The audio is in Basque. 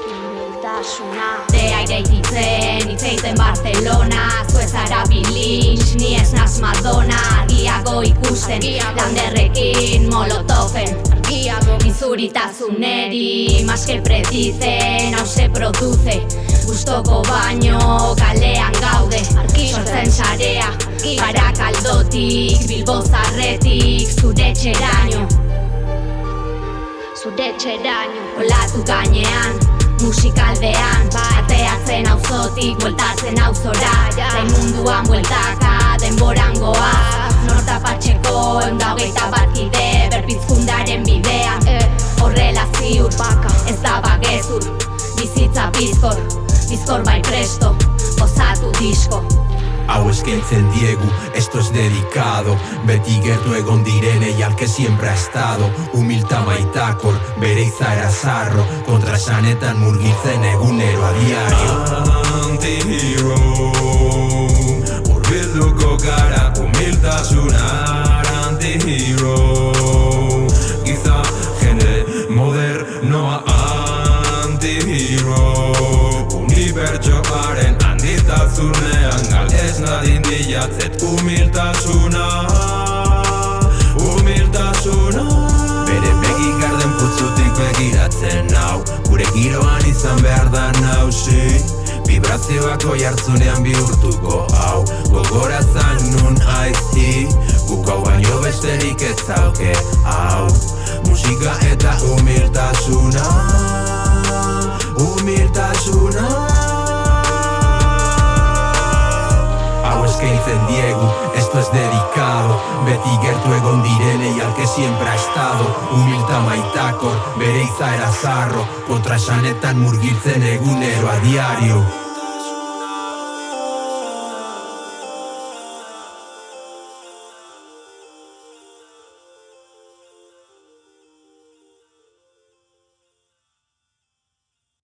Humiltasuna Dea irekitzen, itzeiten Barcelona Zuez Arabilintz, ni ez naz Madonna Argiago ikusten, landerrekin Molotoven Izuritasuneri, más que predicen, hau se produce Gustoko baino, kalean gaude Sortzen sarea, Barakaldotik, Bilbo Zarretik Zure txeraino Olatu gainean, musikaldean Ateatzen auzotik, bueltatzen auzora Zain munduan bueltaka, denboran goa Nortapatxeko, 121 kide Berpizkundaren bidean Horrela ziur, ez da bagezur Bizitza bizkor, bizkor bai presto Gozatu disko Hau eskaintzen diegu, esto es dedicado Beti gertu egon direnei al que siempre ha estado Humilta maitakor, bere izaera zarro Kontra esanetan murgiltzen egunero a diario Anti-hero Urbilduko gara humiltasunar Anti-hero Giza jende modernoa Anti-hero Unibertsoaren handitasunean Galdez nadin bilatzet humiltasuna Humiltasuna Bere begi garden putzutik begiratzen hau Gure giroan izan behar da nausi Vibrazioak oihartzunean bihurtuko hau Gogoratzan nun aizi Guk hau baino besterik ez zauke hau Musika eta humiltasuna Humiltasuna Hau eskaintzen diegu, esto es dedicado Beti gertu egon direnei al que siempre ha estado Humilta maitakor, bere izaera zarro Kontra esanetan murgiltzen egunero a diario